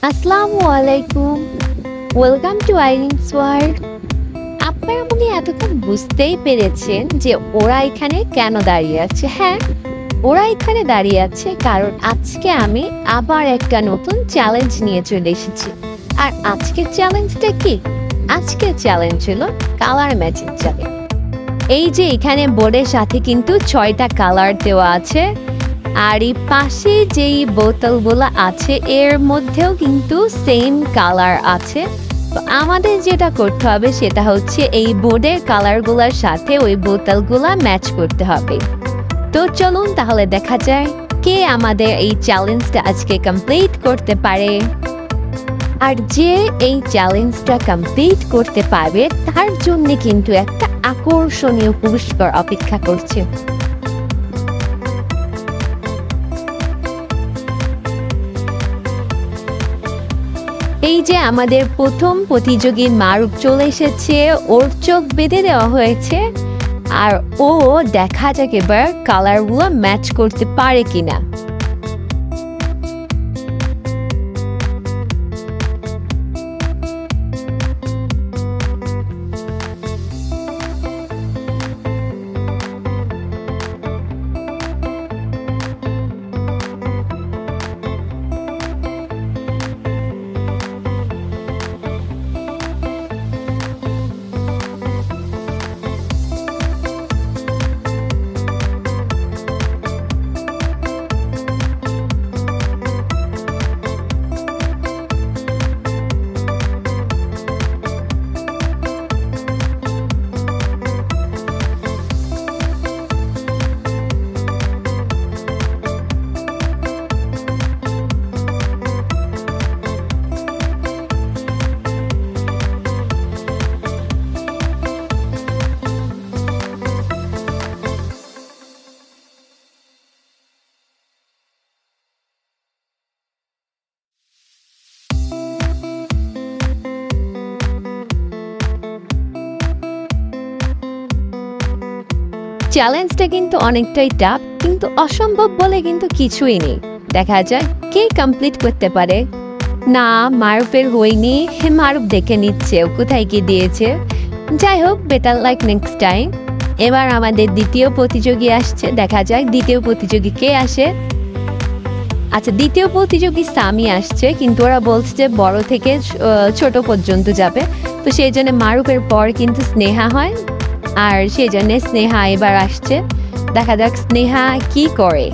আসসালামু আলাইকুম। Welcome to Irin's world. আপনারা মনে হয় এতক্ষণ বুঝতেই পেরেছেন যে ওরা এখানে কেন দাঁড়িয়ে আছে। হ্যাঁ, ওরা এখানে দাঁড়িয়ে আছে কারণ আজকে আমি আবার একটা নতুন চ্যালেঞ্জ নিয়ে চলে এসেছি। আর আজকের চ্যালেঞ্জটা কি? আজকের চ্যালেঞ্জ হলো কালার ম্যাচিং চ্যালেঞ্জ। এই যে এখানে বোর্ডের সাথে কিন্তু 6টা কালার দেওয়া আছে। আর এই পাশে যেই বোতলগুলো আছে এর মধ্যেও কিন্তু সেম কালার আছে। তো আমাদের যেটা করতে হবে সেটা হচ্ছে এই বোর্ডের কালারগুলোর সাথে ওই বোতলগুলা ম্যাচ করতে হবে। তো চলুন তাহলে দেখা যায় কে আমাদের এই চ্যালেঞ্জটা আজকে কমপ্লিট করতে পারে। আর যে এই চ্যালেঞ্জটা কমপ্লিট করতে পারবে তার জন্য কিন্তু একটা আকর্ষণীয় পুরস্কার অপেক্ষা করছে। এই যে আমাদের প্রথম প্রতিযোগী মারুফ চলে এসেছে, ওর চোখ বেঁধে দেওয়া হয়েছে। আর ও দেখা যাক এবার কালারগুলো ম্যাচ করতে পারে কিনা। চ্যালেঞ্জটা কিন্তু অনেকটাই টাফ, কিন্তু অসম্ভব বলে কিন্তু কিছুই নেই। দেখা যায় কে কমপ্লিট করতে পারে। না, মারুফের হয়নি। মারুফ দেখে নিচ্ছে ও কোথায় কি দিয়েছে। যাই হোক, বেটার লাইক নেক্সট টাইম। এবার আমাদের দ্বিতীয় প্রতিযোগী আসছে, দেখা যাক দ্বিতীয় প্রতিযোগী কে আসে। আচ্ছা, দ্বিতীয় প্রতিযোগী সামি আসছে, কিন্তু ওরা বলছে যে বড় থেকে ছোট পর্যন্ত যাবে। তো সেই জন্য মারুফের পর কিন্তু স্নেহা হয়, আর সেই জন্য স্নেহা এবার আসছে। দেখা যাক স্নেহা কি করে।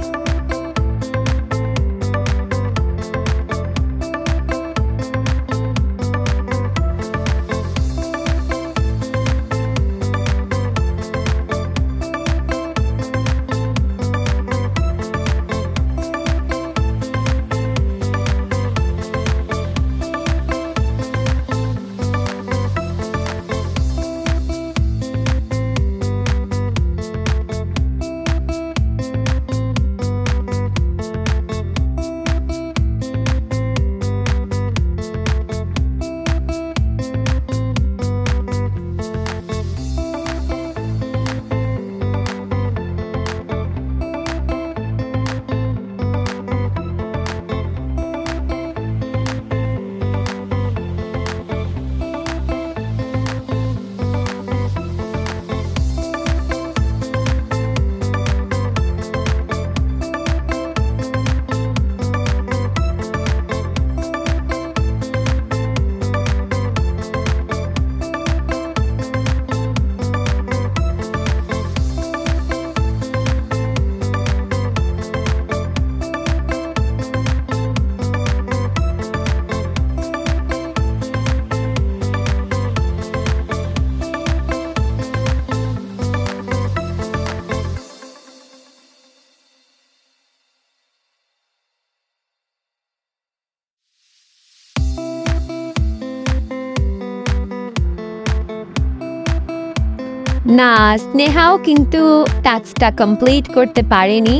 না, স্নেহাও কিন্তু টাস্কটা কমপ্লিট করতে পারেনি।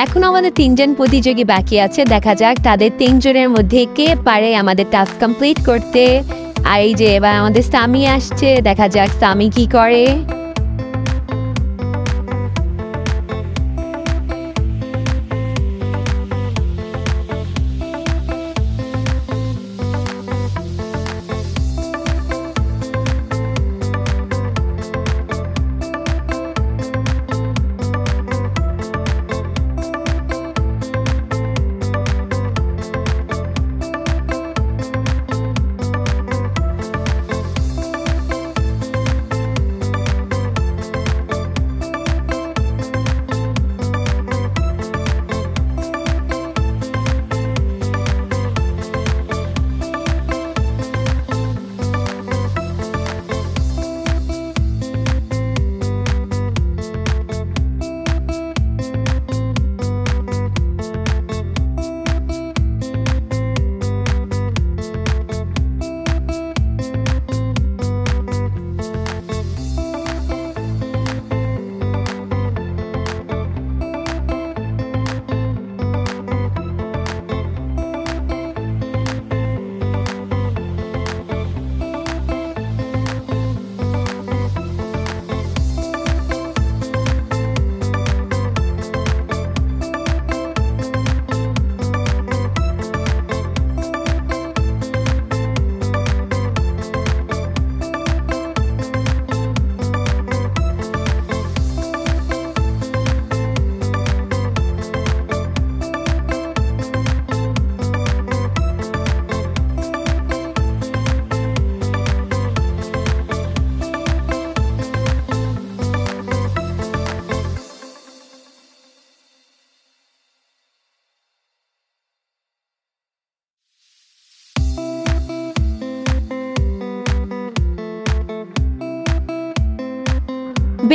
এখন আমাদের 3জন প্রতিযোগী বাকি আছে, দেখা যাক তাদের 3জনের মধ্যে কে পারে আমাদের টাস্ক কমপ্লিট করতে। আর এই যে এবার আমাদের সামি আসছে, দেখা যাক সামি কি করে।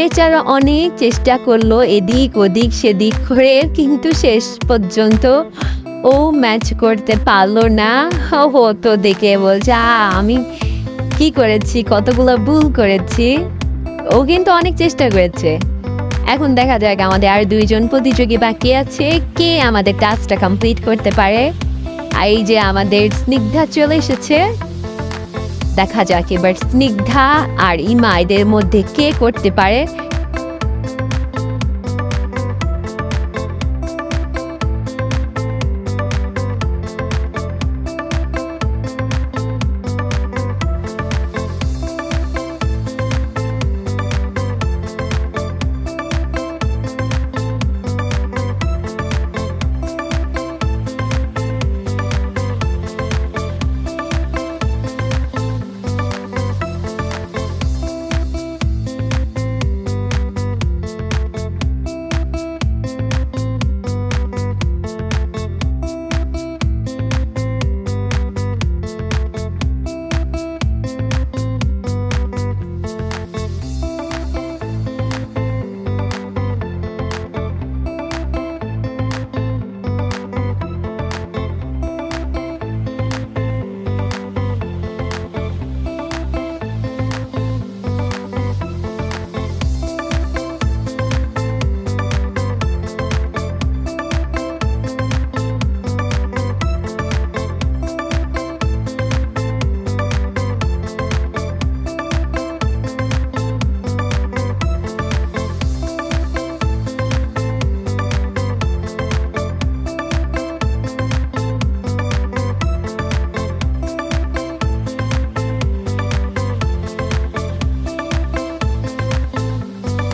বেচারা অনেক চেষ্টা করলো এদিক ওদিক সেদিক করে, কিন্তু শেষ পর্যন্ত ও ম্যাচ করতে পারলো না। ও তো দেখে বলছে আমি কি করেছি, কতগুলো ভুল করেছি। ও কিন্তু অনেক চেষ্টা করেছে। এখন দেখা যাক আমাদের আর 2জন প্রতিযোগী বাকি আছে, কে আমাদের টাস্কটা কমপ্লিট করতে পারে। আর এই যে আমাদের স্নিগ্ধা চলে এসেছে, দেখা যাক এবার স্নিগ্ধা আর ইমা এদের মধ্যে কে করতে পারে।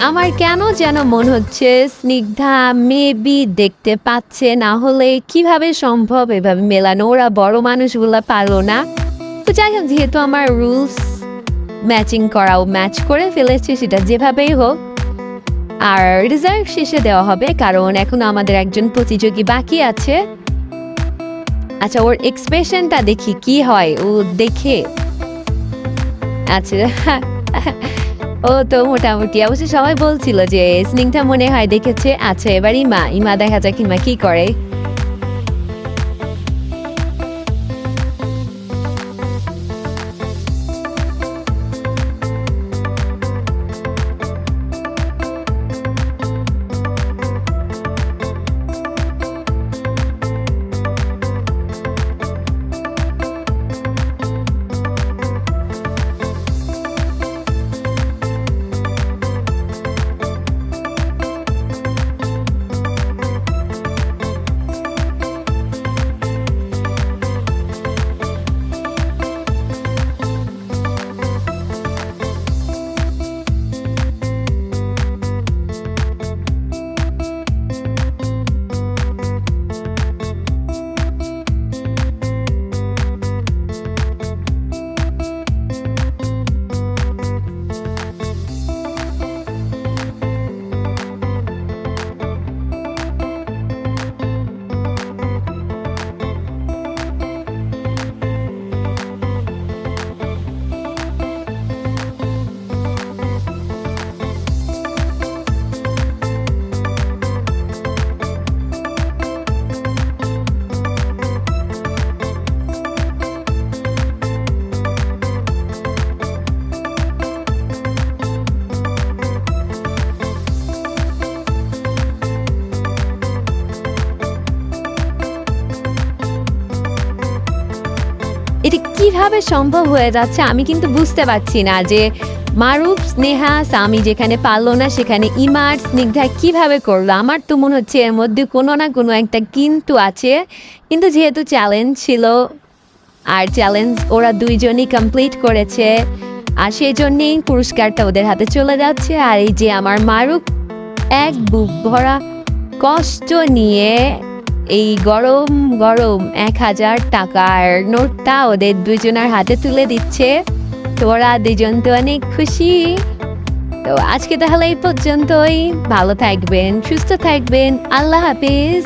আমার কেন যেন মনে হচ্ছে স্নিগ্ধা মেবি দেখতে পাচ্ছে, না হলে কিভাবে সম্ভব এভাবে মেলানো, ওরা বড় মানুষগুলা পারলো না। তো যাই হোক, যেহেতু আমার রুলস ম্যাচিং করাও ম্যাচ করে ফেলেছে, সেটা যেভাবেই হোক আর রেজাল্ট শেষে দেওয়া হবে, কারণ এখন আমাদের একজন প্রতিযোগী বাকি আছে। আচ্ছা, ওর এক্সপ্রেশনটা দেখি কি হয়, ও দেখে। আচ্ছা ও তো মোটামুটি, অবশ্য সবাই বলছিল যে স্নিগ্ধা মনে হয় দেখেছে। আচ্ছা, এবার ইমা দেখা যাক ইমা কি করে। এটা কিভাবে সম্ভব হয়ে যাচ্ছে আমি কিন্তু বুঝতে পারছি না, যে মারুফ, স্নেহা, সামি যেখানে পারলো না সেখানে ইমা আর স্নিগ্ধা কিভাবে করলো। আমার তো মনে হচ্ছে এর মধ্যে কোনো না কোনো একটা কিন্তু আছে, কিন্তু যেহেতু চ্যালেঞ্জ ছিল আর চ্যালেঞ্জ ওরা 2জনই কমপ্লিট করেছে, আর সেই জন্যেই পুরস্কারটা ওদের হাতে চলে যাচ্ছে। আর এই যে আমার মারুফ এক বুক ভরা কষ্ট নিয়ে এই গরম গরম 1000 টাকার নোটটা ওদের 2জনের হাতে তুলে দিচ্ছে। তো ওরা 2জন তো অনেক খুশি। তো আজকে তাহলে এই পর্যন্তই। ভালো থাকবেন, সুস্থ থাকবেন, আল্লাহ হাফিজ।